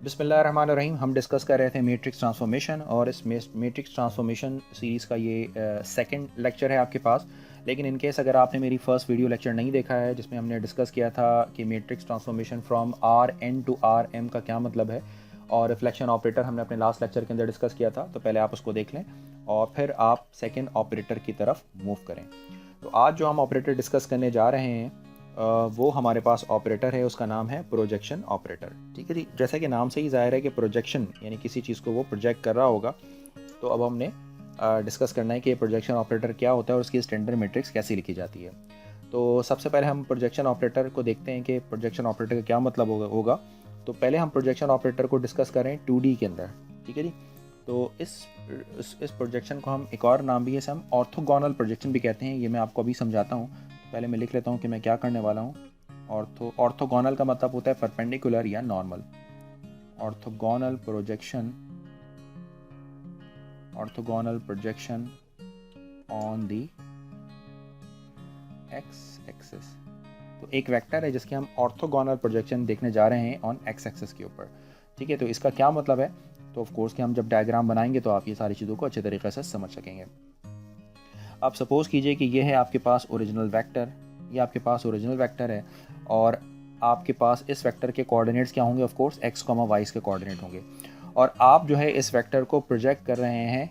बिस्मिल्लाहिर्रहमानिर्रहीम। हम डिस्कस कर रहे थे मैट्रिक्स ट्रांसफॉर्मेशन और इस मैट्रिक्स ट्रांसफॉर्मेशन सीरीज़ का ये सेकंड लेक्चर है आपके पास। लेकिन इन केस अगर आपने मेरी फर्स्ट वीडियो लेक्चर नहीं देखा है जिसमें हमने डिस्कस किया था कि matrix transformation from R N to R M का क्या मतलब है और रिफ्लेक्शन ऑपरेटर हमने अपने लास्ट लेक्चर के अंदर डिस्कस किया था, तो पहले आप उसको देख लें और फिर आप सेकेंड ऑपरेटर की तरफ मूव करें। तो आज जो हम ऑपरेटर डिस्कस करने जा रहे हैं वो हमारे पास ऑपरेटर है, उसका नाम है प्रोजेक्शन ऑपरेटर। ठीक है जी, जैसा कि नाम से ही जाहिर है कि प्रोजेक्शन यानी किसी चीज़ को वो प्रोजेक्ट कर रहा होगा। तो अब हमने डिस्कस करना है कि प्रोजेक्शन ऑपरेटर क्या होता है और उसकी स्टैंडर्ड मैट्रिक्स कैसी लिखी जाती है। तो सबसे पहले हम प्रोजेक्शन ऑपरेटर को देखते हैं कि प्रोजेक्शन ऑपरेटर का क्या मतलब होगा। तो पहले हम प्रोजेक्शन ऑपरेटर को डिस्कस करें 2D के अंदर। ठीक है जी, तो इस प्रोजेक्शन को हम एक और नाम भी है, इसे हम ऑर्थोगोनल प्रोजेक्शन भी कहते हैं। ये मैं आपको अभी समझाता हूँ। पहले मैं लिख लेता हूँ कि मैं क्या करने वाला हूँ। ऑर्थोगोनल का मतलब होता है परपेंडिकुलर या normal. Orthogonal projection on the x axis. तो एक वेक्टर है जिसके हम ऑर्थोगोनल प्रोजेक्शन देखने जा रहे हैं ऑन एक्स एक्सिस के ऊपर। ठीक है, तो इसका क्या मतलब है? तो ऑफ कोर्स कि हम जब डायग्राम बनाएंगे तो आप ये सारी चीज़ों को अच्छे तरीके से समझ सकेंगे। आप सपोज कीजिए कि ये है आपके पास ओरिजिनल वेक्टर, ये आपके पास ओरिजिनल वेक्टर है और आपके पास इस वेक्टर के कोऑर्डिनेट्स क्या होंगे? Of course X comma Y के कोऑर्डिनेट होंगे और आप जो है इस वेक्टर को प्रोजेक्ट कर रहे हैं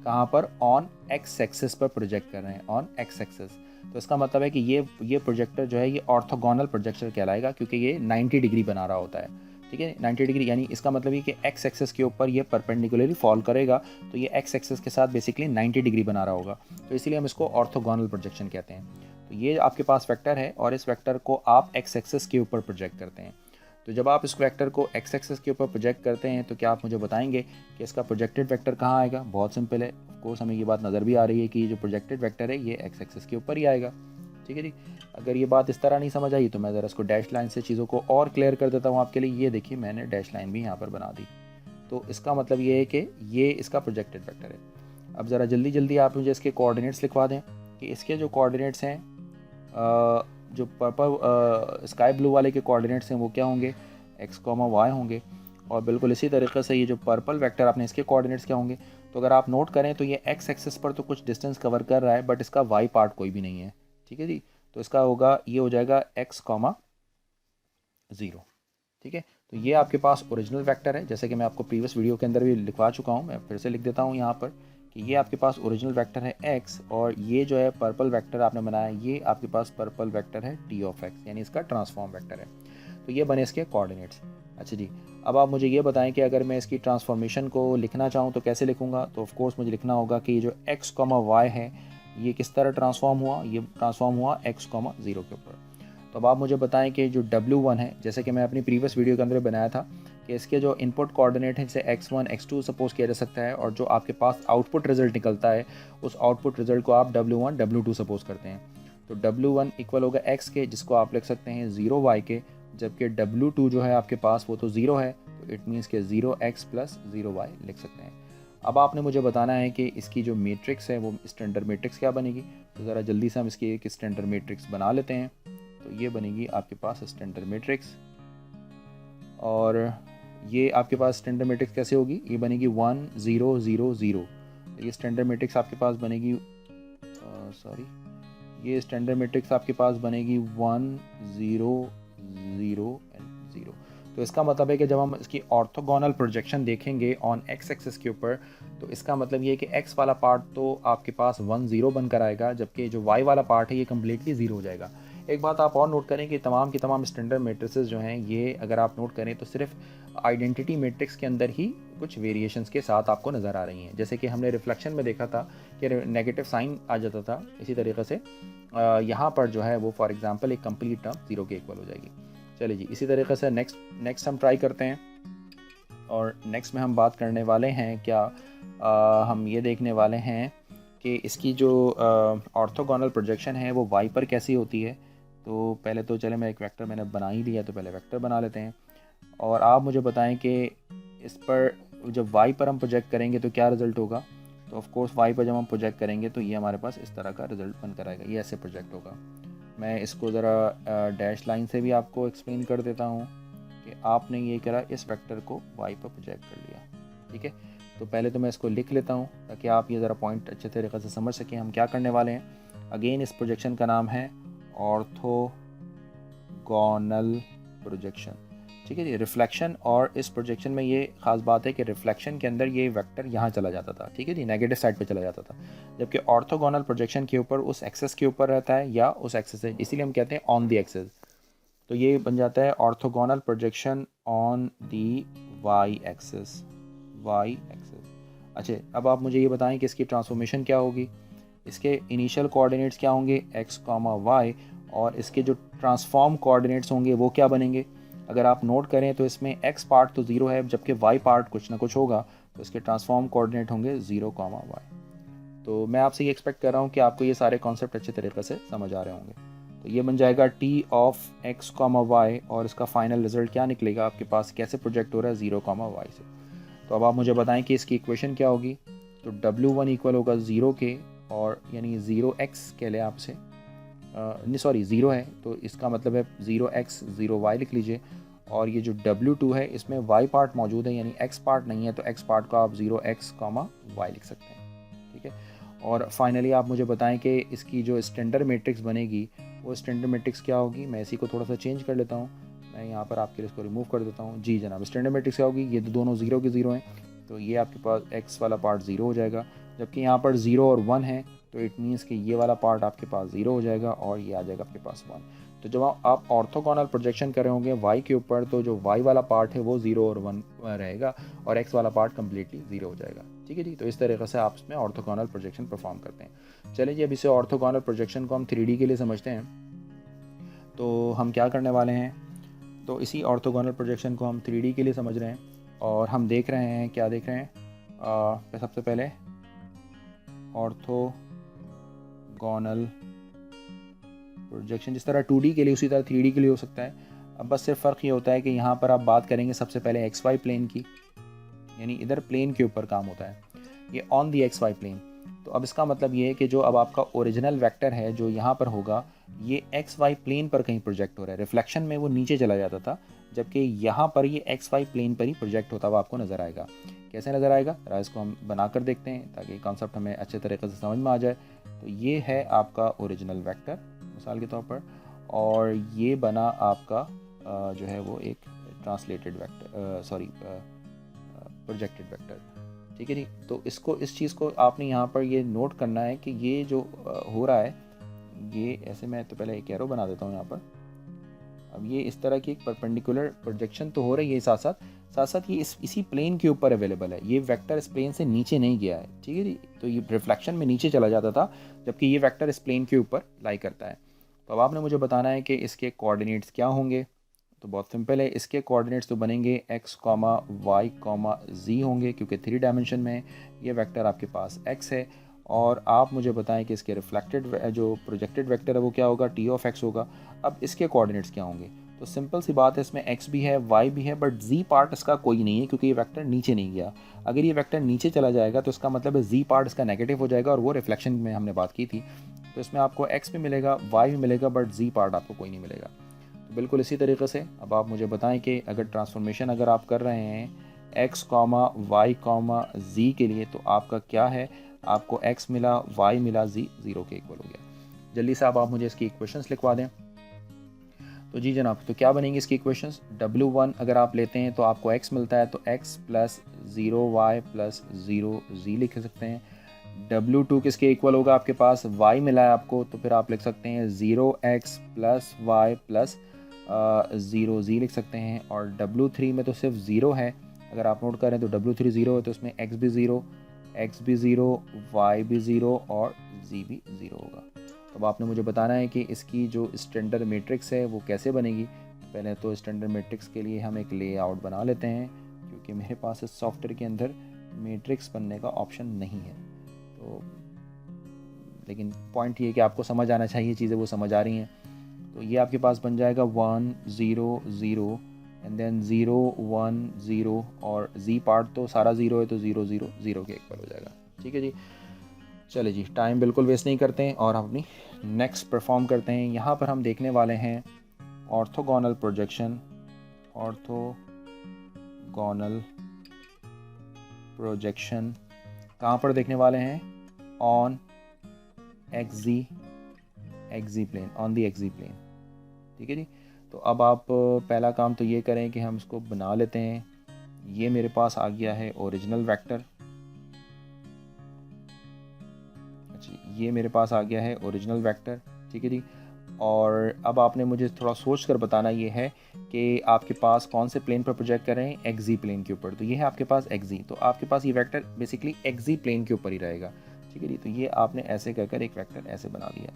कहाँ पर? ऑन एक्स एक्सिस पर प्रोजेक्ट कर रहे हैं, ऑन एक्स एक्सिस। तो इसका मतलब है कि ये प्रोजेक्टर जो है ये ऑर्थोगोनल प्रोजेक्टर कहलाएगा क्योंकि ये 90 डिग्री बना रहा होता है। ठीक है, 90 डिग्री यानी इसका मतलब ये कि एक्स एक्सिस के ऊपर ये परपेंडिकुलरली फॉल करेगा, तो ये एक्स एक्सिस के साथ बेसिकली 90 डिग्री बना रहा होगा। तो इसीलिए हम इसको ऑर्थोगोनल प्रोजेक्शन कहते हैं। तो ये आपके पास वेक्टर है और इस वेक्टर को आप एक्स एक्सिस के ऊपर प्रोजेक्ट करते हैं। तो जब आप इस वेक्टर को एक्स एक्सिस के ऊपर प्रोजेक्ट करते हैं तो क्या आप मुझे बताएंगे कि इसका प्रोजेक्टेड वेक्टर कहाँ आएगा? बहुत सिंपल है, ऑफ कोर्स हमें ये बात नज़र भी आ रही है कि जो प्रोजेक्टेड वेक्टर है ये एक्स एक्सिस के ऊपर ही आएगा। ठीक है जी, अगर ये बात इस तरह नहीं समझ आई तो मैं ज़रा इसको डैश लाइन से चीज़ों को और क्लियर कर देता हूँ आपके लिए। ये देखिए मैंने डैश लाइन भी यहाँ पर बना दी। तो इसका मतलब ये है कि ये इसका प्रोजेक्टेड वेक्टर है। अब ज़रा जल्दी जल्दी आप मुझे इसके कोऑर्डिनेट्स लिखवा दें कि इसके जो कोऑर्डिनेट्स हैं, जो पर्पल स्काई ब्लू वाले के कोऑर्डिनेट्स हैं वो क्या होंगे? एक्स कॉमा वाई होंगे। और बिल्कुल इसी तरीके से ये जो पर्पल वेक्टर आपने इसके कोऑर्डिनेट्स क्या होंगे? तो अगर आप नोट करें तो ये एक्स एक्सिस पर तो कुछ डिस्टेंस कवर कर रहा है बट इसका वाई पार्ट कोई भी नहीं है। ठीक है जी, तो इसका होगा, ये हो जाएगा एक्स कॉमा 0। ठीक है, तो ये आपके पास ओरिजिनल वेक्टर है, जैसे कि मैं आपको प्रीवियस वीडियो के अंदर भी लिखवा चुका हूँ। मैं फिर से लिख देता हूँ यहाँ पर कि ये आपके पास ओरिजिनल वेक्टर है x और ये जो है पर्पल वेक्टर आपने बनाया ये आपके पास पर्पल वेक्टर है t ऑफ x, यानी इसका ट्रांसफॉर्म वेक्टर है। तो ये बने इसके कोऑर्डिनेट्स। अच्छा जी, अब आप मुझे ये बताएं कि अगर मैं इसकी ट्रांसफॉर्मेशन को लिखना चाहूँ तो कैसे लिखूँगा? तो ऑफ कोर्स मुझे लिखना होगा कि ये जो x, y है ये किस तरह ट्रांसफॉर्म हुआ? ये ट्रांसफॉर्म हुआ x, 0 के ऊपर। तो अब आप मुझे बताएं कि जो W1 है, जैसे कि मैं अपनी प्रीवियस वीडियो के अंदर बनाया था कि इसके जो इनपुट कोऑर्डिनेट है जैसे x1 x2 सपोज किया जा सकता है और जो आपके पास आउटपुट रिजल्ट निकलता है उस आउटपुट रिजल्ट को आप W1 W2 सपोज करते हैं। तो W1 इक्वल होगा x के, जिसको आप लिख सकते हैं 0y के, जबकि W2 जो है आपके पास वो तो 0 है, तो इट मीन्स के 0x प्लस 0y लिख सकते हैं। अब आपने मुझे बताना है कि इसकी जो मैट्रिक्स है वो स्टैंडर्ड मैट्रिक्स क्या बनेगी। तो ज़रा जल्दी से हम इसकी एक स्टैंडर्ड मैट्रिक्स बना लेते हैं। तो ये बनेगी आपके पास स्टैंडर्ड मैट्रिक्स और ये आपके पास स्टैंडर्ड मैट्रिक्स कैसे होगी? ये बनेगी 1 0 0 0। ये स्टैंडर्ड मैट्रिक्स आपके पास बनेगी ये स्टैंडर्ड मैट्रिक्स आपके पास बनेगी 1 0 0 0। तो इसका मतलब है कि जब हम इसकी ऑर्थोगोनल प्रोजेक्शन देखेंगे ऑन एक्स एक्सिस के ऊपर तो इसका मतलब ये है कि एक्स वाला पार्ट तो आपके पास 1 0 बनकर आएगा, जबकि जो वाई वाला पार्ट है ये कम्प्लीटली 0 हो जाएगा। एक बात आप और नोट करें कि तमाम की तमाम स्टैंडर्ड मैट्रिसेस जो हैं ये अगर आप नोट करें तो सिर्फ आइडेंटिटी मैट्रिक्स के अंदर ही कुछ वेरिएशंस के साथ आपको नज़र आ रही हैं। जैसे कि हमने रिफ्लेक्शन में देखा था कि नेगेटिव साइन आ जाता था, इसी तरीके से यहाँ पर जो है वो फॉर एग्जांपल एक कंप्लीट टर्म 0 के इक्वल हो जाएगी। चलिए जी, इसी तरीके से नेक्स्ट हम ट्राई करते हैं और नेक्स्ट में हम बात करने वाले हैं क्या, हम ये देखने वाले हैं कि इसकी जो ऑर्थोगोनल प्रोजेक्शन है वो वाई पर कैसी होती है। तो पहले तो चले, मैं एक वेक्टर मैंने बना ही लिया तो पहले वेक्टर बना लेते हैं और आप मुझे बताएं कि इस पर जब वाई पर हम प्रोजेक्ट करेंगे तो क्या रिज़ल्ट होगा। तो ऑफ कोर्स वाई पर जब हम प्रोजेक्ट करेंगे तो ये हमारे पास इस तरह का रिज़ल्ट बनकर आएगा, ये ऐसे प्रोजेक्ट होगा। मैं इसको ज़रा डैश लाइन से भी आपको एक्सप्लेन कर देता हूँ कि आपने ये करा, इस वेक्टर को y पर प्रोजेक्ट कर लिया। ठीक है, तो पहले तो मैं इसको लिख लेता हूँ ताकि आप ये ज़रा पॉइंट अच्छे तरीके से समझ सकें हम क्या करने वाले हैं। अगेन इस प्रोजेक्शन का नाम है ऑर्थोगोनल प्रोजेक्शन। ठीक है जी, रिफ्लेक्शन और इस प्रोजेक्शन में ये खास बात है कि रिफ्लेक्शन के अंदर ये वेक्टर यहाँ चला जाता था। ठीक है जी, नेगेटिव साइड पे चला जाता था, जबकि ऑर्थोगोनल प्रोजेक्शन के ऊपर उस एक्सेस के ऊपर रहता है या उस एक्सेस से, इसीलिए हम कहते हैं ऑन द एक्सेस। तो ये बन जाता है orthogonal projection on the Y axis, Y axis. अच्छा, अब आप मुझे ये बताएं कि इसकी ट्रांसफॉर्मेशन क्या होगी। इसके इनिशियल कोऑर्डिनेट्स क्या होंगे, x कॉमा वाई, और इसके जो ट्रांसफॉर्म कोऑर्डिनेट्स होंगे वो क्या बनेंगे। अगर आप नोट करें तो इसमें x पार्ट तो ज़ीरो है, जबकि y पार्ट कुछ ना कुछ होगा, तो इसके ट्रांसफॉर्म कोऑर्डिनेट होंगे 0 कॉमा वाई। तो मैं आपसे ये एक्सपेक्ट कर रहा हूँ कि आपको ये सारे कॉन्सेप्ट अच्छे तरीके से समझ आ रहे होंगे। तो ये बन जाएगा t of x comma Y, और इसका फाइनल रिजल्ट क्या निकलेगा आपके पास, कैसे प्रोजेक्ट हो रहा है 0 कॉमा वाई से। तो अब आप मुझे बताएं कि इसकी इक्वेशन क्या होगी। तो W1 इक्वल होगा 0 के, और यानी 0x कह लें आपसे, नहीं सॉरी 0 है तो इसका मतलब है 0x 0y लिख लीजिए। और ये जो W2 है इसमें y पार्ट मौजूद है, यानी x पार्ट नहीं है, तो x पार्ट का आप 0x y लिख सकते हैं। ठीक है, और फाइनली आप मुझे बताएं कि इसकी जो स्टैंडर्ड मैट्रिक्स बनेगी वो स्टैंडर्ड मैट्रिक्स क्या होगी। मैं इसी को थोड़ा सा चेंज कर लेता हूँ, मैं यहाँ पर आपके लिए इसको रिमूव कर देता हूँ। जी जनाब, स्टैंडर्ड मैट्रिक्स क्या होगी, ये तो दोनों 0 के 0 हैं, तो ये आपके पास x वाला पार्ट 0 हो जाएगा, जबकि यहाँ पर 0 और 1 है, तो इट मीन्स कि ये वाला पार्ट आपके पास 0 हो जाएगा और ये आ जाएगा आपके पास 1। तो जब आप ऑर्थोगोनल प्रोजेक्शन कर रहे होंगे y के ऊपर, तो जो y वाला पार्ट है वो 0 और 1 रहेगा और x वाला पार्ट कम्प्लीटली 0 हो जाएगा। ठीक है जी, तो इस तरीके से आप इसमें ऑर्थोगोनल प्रोजेक्शन परफॉर्म करते हैं। चलिए जी, अब इसे ऑर्थोगोनल प्रोजेक्शन को हम 3D के लिए समझते हैं। तो हम क्या करने वाले हैं, तो इसी ऑर्थोगोनल प्रोजेक्शन को हम 3D के लिए समझ रहे हैं, और हम देख रहे हैं, क्या देख रहे हैं, सबसे पहले ऑर्थोगोनल प्रोजेक्शन जिस तरह 2D के लिए उसी तरह 3D के लिए हो सकता है। अब बस सिर्फ फ़र्क ये होता है कि यहाँ पर आप बात करेंगे सबसे पहले XY प्लेन की, यानी इधर प्लेन के ऊपर काम होता है, ये ऑन दी XY प्लेन। तो अब इसका मतलब ये है कि जो अब आपका ओरिजिनल वेक्टर है जो यहाँ पर होगा, ये XY प्लेन पर कहीं प्रोजेक्ट हो रहा है। रिफ्लेक्शन में वो नीचे चला जाता था, जबकि यहाँ पर ये XY प्लेन पर ही प्रोजेक्ट होता हुआ आपको नज़र आएगा। कैसे नज़र आएगा, जरा इसको हम बना कर देखते हैं ताकि कॉन्सेप्ट हमें अच्छे तरीके से समझ में आ जाए। तो ये है आपका ओरिजिनल वेक्टर मिसाल के तौर पर, और ये बना आपका जो है वो एक translated vector, sorry projected vector. ठीक है जी, तो इसको, इस चीज़ को आपने यहाँ पर ये नोट करना है कि ये जो हो रहा है, ये ऐसे, मैं तो पहले एक एरो बना देता हूँ यहाँ पर। अब ये इस तरह की एक परपेंडिकुलर प्रोजेक्शन तो हो रही है, साथ साथ ये इसी प्लेन के ऊपर अवेलेबल है। ये वेक्टर इस प्लेन से नीचे नहीं गया है। ठीक है जी, तो ये रिफ्लेक्शन में नीचे चला जाता था, जबकि ये वेक्टर इस प्लेन के ऊपर लाई करता है। तो अब आपने मुझे बताना है कि इसके कोऑर्डिनेट्स क्या होंगे। तो बहुत सिंपल है, इसके कोऑर्डिनेट्स तो बनेंगे x, y, z होंगे, क्योंकि 3 डायमेंशन में ये वेक्टर आपके पास x है। और आप मुझे बताएं कि इसके रिफ्लेक्टेड जो प्रोजेक्टेड वेक्टर है वो क्या होगा, t ऑफ x होगा। अब इसके कोऑर्डिनेट्स क्या होंगे, तो सिंपल सी बात है, इसमें x भी है, y भी है, बट z पार्ट इसका कोई नहीं है क्योंकि ये वेक्टर नीचे नहीं गया। अगर ये वेक्टर नीचे चला जाएगा तो इसका मतलब है z पार्ट इसका नेगेटिव हो जाएगा, और वो रिफ्लेक्शन में हमने बात की थी। तो इसमें आपको x भी मिलेगा, y भी मिलेगा, बट z पार्ट आपको कोई नहीं मिलेगा। तो बिल्कुल इसी तरीके से अब आप मुझे बताएं कि अगर ट्रांसफॉर्मेशन अगर आप कर रहे हैं x, y, z के लिए, तो आपका क्या है, आपको x मिला, y मिला, z 0 के इक्वल हो गया। जल्दी से आप मुझे इसकी इक्वेशंस लिखवा दें। तो जी जनाब, तो क्या बनेंगी इसकी इक्वेशंस। W1 अगर आप लेते हैं तो आपको x मिलता है, तो x plus 0y plus 0z लिख सकते हैं। W2 किसके इक्वल होगा, आपके पास y मिला है आपको, तो फिर आप लिख सकते हैं 0x plus y plus 0z लिख सकते हैं। और W3 में तो सिर्फ 0 है, अगर आप नोट करें तो W3 0 है, तो उसमें x भी 0, y भी 0 और z भी 0 होगा। अब आपने मुझे बताना है कि इसकी जो स्टैंडर्ड मैट्रिक्स है वो कैसे बनेगी। तो पहले तो स्टैंडर्ड मैट्रिक्स के लिए हम एक लेआउट बना लेते हैं, क्योंकि मेरे पास इस सॉफ्टवेयर के अंदर मैट्रिक्स बनने का ऑप्शन नहीं है। तो लेकिन पॉइंट ये कि आपको समझ आना चाहिए, चीज़ें वो समझ आ रही हैं। तो ये आपके पास बन जाएगा 1 0 0 एंड देन 0 1 0, और z पार्ट तो सारा 0 है, तो 0 0 0 के इक्वल हो जाएगा। ठीक है जी, चले जी, टाइम बिल्कुल वेस्ट नहीं करते हैं और अपनी नेक्स्ट परफॉर्म करते हैं। यहाँ पर हम देखने वाले हैं ऑर्थोगोनल प्रोजेक्शन ऑर्थोगोनल प्रोजेक्शन कहाँ पर देखने वाले हैं? On XY plane, on the XY plane. ठीक है जी। तो अब आप पहला काम तो ये करें कि हम इसको बना लेते हैं। ये मेरे पास आ गया है ओरिजिनल वेक्टर। अच्छा, ये मेरे पास आ गया है ओरिजिनल वेक्टर। ठीक है जी। और अब आपने मुझे थोड़ा सोच कर बताना ये है कि आपके पास कौन से प्लेन पर प्रोजेक्ट कर रहे हैं? एक्सी प्लेन के ऊपर। तो ये है आपके पास एक्सी, तो आपके पास ये वेक्टर बेसिकली एक्सी प्लेन के ऊपर ही रहेगा। ठीक है जी। तो ये आपने ऐसे कर एक वेक्टर ऐसे बना दिया।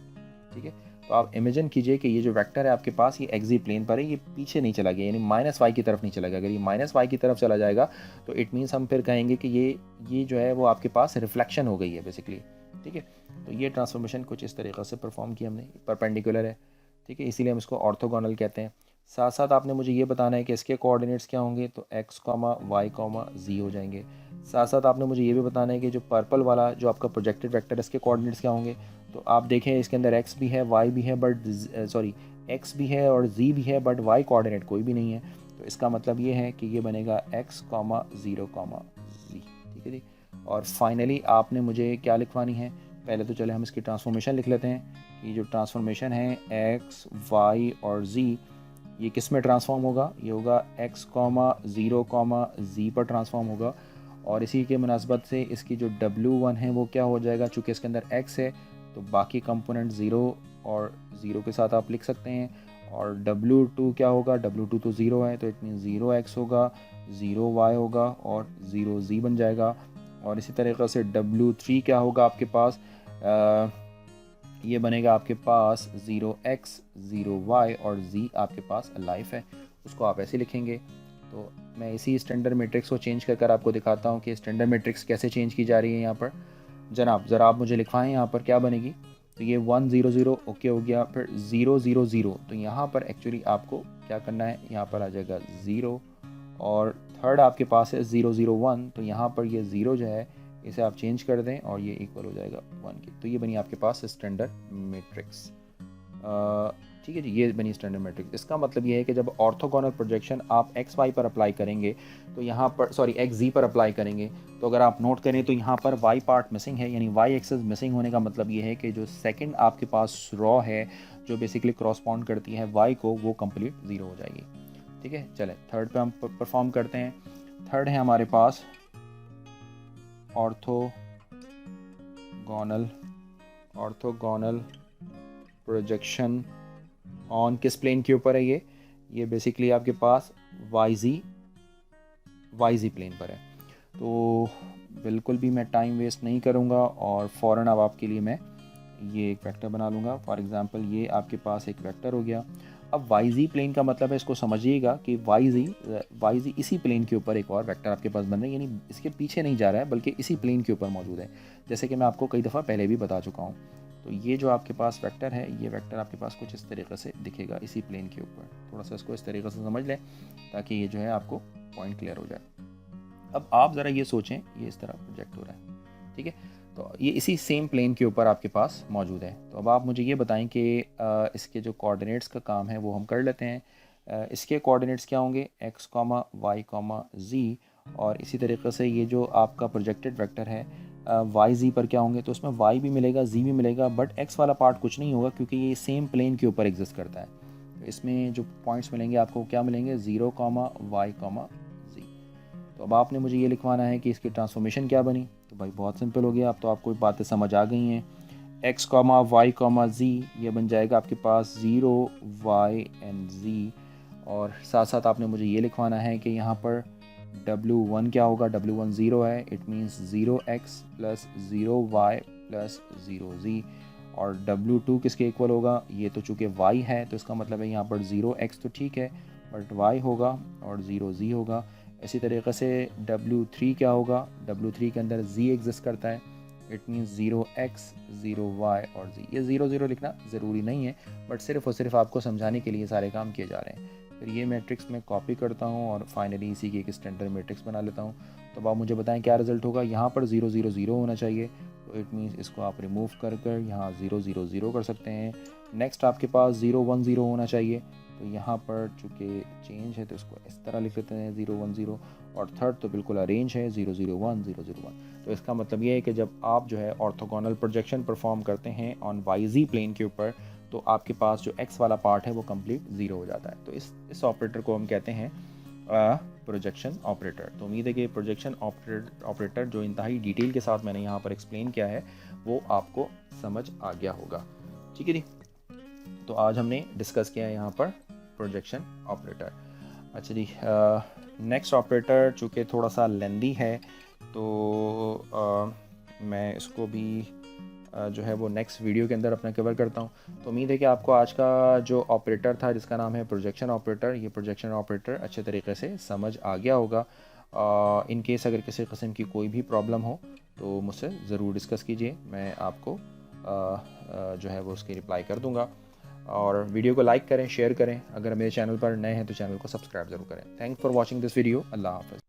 ठीक है। तो आप इमेजिन कीजिए कि ये जो वेक्टर है आपके पास, ये एक्सी प्लेन पर है, ये पीछे नहीं चला गया, यानी -y की तरफ नहीं चला गया। अगर ये -y की तरफ चला जाएगा तो इट मीन्स हम फिर कहेंगे कि ये जो है वो आपके पास रिफ्लेक्शन हो गई है बेसिकली। ठीक है। तो ये ट्रांसफॉर्मेशन कुछ इस तरीक़े से परफॉर्म की हमने, परपेंडिकुलर है। ठीक है, इसीलिए हम इसको ऑर्थोगोनल कहते हैं। साथ साथ आपने मुझे ये बताना है कि इसके कोऑर्डिनेट्स क्या होंगे, तो x, y, z हो जाएंगे। साथ साथ आपने मुझे ये भी बताना है कि जो पर्पल वाला जो आपका प्रोजेक्टेड वेक्टर है, इसके कोऑर्डिनेट्स क्या होंगे। तो आप देखें इसके अंदर x भी है, y भी है, बट सॉरी x भी है और z भी है, बट y कोऑर्डिनेट कोई भी नहीं है। तो इसका मतलब ये है कि ये बनेगा x, 0, z। ठीक है जी। और फाइनली आपने मुझे क्या लिखवानी है, पहले तो चले हम इसकी ट्रांसफॉर्मेशन लिख लेते हैं। ये जो ट्रांसफॉर्मेशन है x, y और z, ये किस में ट्रांसफॉर्म होगा? ये होगा x, 0, z पर ट्रांसफॉर्म होगा। और इसी के मुनासबत से इसकी जो W1 है वो क्या हो जाएगा, चूँकि इसके अंदर x है तो बाकी कंपोनेंट 0 और 0 के साथ आप लिख सकते हैं। और W2 क्या होगा, W2 तो 0 है, तो इट मीन 0x होगा, 0y होगा और 0z बन जाएगा। और इसी तरीक़े से W3 क्या होगा आपके पास, ये बनेगा आपके पास 0x, 0y और z आपके पास अलाइव है, उसको आप ऐसे लिखेंगे। तो मैं इसी स्टैंडर्ड मैट्रिक्स को चेंज कर आपको दिखाता हूँ कि स्टैंडर्ड मैट्रिक्स कैसे चेंज की जा रही है। यहाँ पर जनाब ज़रा आप मुझे लिखवाएं यहाँ पर क्या बनेगी। तो ये 1 0 0 ओके हो गया, फिर 0 0 0। तो यहाँ पर एक्चुअली आपको क्या करना है, यहाँ पर आ जाएगा 0 और थर्ड आपके पास है 0 0 1। तो यहाँ पर ये 0 जो है इसे आप चेंज कर दें और ये इक्वल हो जाएगा 1 की। तो ये बनी आपके पास स्टैंडर्ड मैट्रिक्स। ठीक है जी, ये बनी स्टैंडर्ड मैट्रिक्स। इसका मतलब ये है कि जब ऑर्थोगोनल प्रोजेक्शन आप एक्स वाई पर अप्लाई करेंगे तो यहाँ पर सॉरी एक्स जी पर अप्लाई करेंगे, तो अगर आप नोट करें तो यहाँ पर वाई पार्ट मिसिंग है, यानी वाई एक्सेस मिसिंग होने का मतलब ये है कि जो सेकंड आपके पास रॉ है जो बेसिकली क्रॉसपॉन्ड करती है वाई को, वो कंप्लीट 0 हो जाएगी। ठीक है, चलें थर्ड पे हम परफॉर्म करते हैं। थर्ड है हमारे पास ऑर्थोगोनल प्रोजेक्शन ऑन किस प्लेन के ऊपर है। ये बेसिकली आपके पास वाई जी प्लेन पर है। तो बिल्कुल भी मैं टाइम वेस्ट नहीं करूँगा और फ़ौरन अब आपके लिए मैं ये एक वेक्टर बना लूँगा। फॉर एग्ज़ाम्पल ये आपके पास एक वेक्टर हो गया। अब वाई जी प्लेन का मतलब है, इसको समझिएगा कि वाई जी इसी प्लेन के ऊपर एक और वेक्टर आपके पास बन रहा है, यानी इसके पीछे नहीं जा रहा है बल्कि इसी प्लेन के ऊपर मौजूद है, जैसे कि मैं आपको कई दफ़ा पहले भी बता चुका हूँ। तो ये जो आपके पास वेक्टर है, ये वेक्टर आपके पास कुछ इस तरीके से दिखेगा इसी प्लेन के ऊपर। थोड़ा सा इसको इस तरीके से समझ लें ताकि ये जो है आपको पॉइंट क्लियर हो जाए। अब आप ज़रा ये सोचें, ये इस तरह प्रोजेक्ट हो रहा है, ठीक है, तो ये इसी सेम प्लेन के ऊपर आपके पास मौजूद है। तो अब आप मुझे ये बताएं कि इसके जो कोऑर्डिनेट्स का काम है वो हम कर लेते हैं। इसके कोऑर्डिनेट्स क्या होंगे, x, y, z। और इसी तरीके से ये जो आपका प्रोजेक्टेड वेक्टर है वाई जी पर क्या होंगे, तो उसमें y भी मिलेगा, z भी मिलेगा, बट x वाला पार्ट कुछ नहीं होगा क्योंकि ये सेम प्लेन के ऊपर एग्जिस्ट करता है। तो इसमें जो पॉइंट्स मिलेंगे आपको क्या मिलेंगे, 0, y, z। तो अब आपने मुझे ये लिखवाना है कि इसकी ट्रांसफॉर्मेशन क्या बनी। तो भाई बहुत सिंपल हो गया, अब तो आपको बातें समझ आ गई हैं। x, y, z ये बन जाएगा आपके पास 0, y एंड z। और साथ साथ आपने मुझे ये लिखवाना है कि यहाँ पर W1 क्या होगा, W1 0 है, it means 0x plus 0y plus 0z। और W2 किसके इक्वल होगा, ये तो चूँकि y है तो इसका मतलब है यहाँ पर 0x तो ठीक है बट y होगा और 0z होगा। इसी तरीके से W3 क्या होगा, W3 के अंदर z एग्जिस्ट करता है, इट मीन्स 0x 0y और z। ये 0 0 लिखना ज़रूरी नहीं है बट सिर्फ और सिर्फ आपको समझाने के लिए सारे काम किए जा रहे हैं। फिर ये मैट्रिक्स मैं कॉपी करता हूँ और फाइनली इसी की एक स्टैंडर्ड मैट्रिक्स बना लेता हूँ। तो आप मुझे बताएं क्या रिजल्ट होगा। यहाँ पर 0 0 0 होना चाहिए, तो इट मीन्स इसको आप रिमूव कर यहाँ 0 0 0 कर सकते हैं। नेक्स्ट आपके पास 0 1 0 होना चाहिए, तो यहाँ पर चूँकि चेंज है तो इसको इस तरह लिख लेते हैं 010, और थर्ड तो बिल्कुल अरेंज है 001 001। तो इसका मतलब ये है कि जब आप जो है ऑर्थोगोनल प्रोजेक्शन परफॉर्म करते हैं ऑन वाईजी प्लेन के ऊपर, तो आपके पास जो एक्स वाला पार्ट है वो कंप्लीट ज़ीरो हो जाता है। तो इस ऑपरेटर को हम कहते हैं प्रोजेक्शन ऑपरेटर। तो उम्मीद है कि प्रोजेक्शन ऑपरेटर जो इंतहाई डिटेल के साथ मैंने यहाँ पर एक्सप्लेन किया है वो आपको समझ आ गया होगा। ठीक है जी, तो आज हमने डिस्कस किया है यहाँ पर प्रोजेक्शन ऑपरेटर। अच्छा जी, नेक्स्ट ऑपरेटर चूँकि थोड़ा सा लेंदी है तो मैं इसको भी जो है वो नेक्स्ट वीडियो के अंदर अपना कवर करता हूँ। तो उम्मीद है कि आपको आज का जो ऑपरेटर था जिसका नाम है प्रोजेक्शन ऑपरेटर, ये प्रोजेक्शन ऑपरेटर अच्छे तरीके से समझ आ गया होगा। इन केस अगर किसी किस्म की कोई भी प्रॉब्लम हो तो मुझसे ज़रूर डिस्कस कीजिए, मैं आपको जो है वो उसकी रिप्लाई कर दूँगा। और वीडियो को लाइक करें, शेयर करें, अगर मेरे चैनल पर नए हैं तो चैनल को सब्सक्राइब ज़रूर करें। Thanks for watching this video. अल्लाह हाफ़िज़।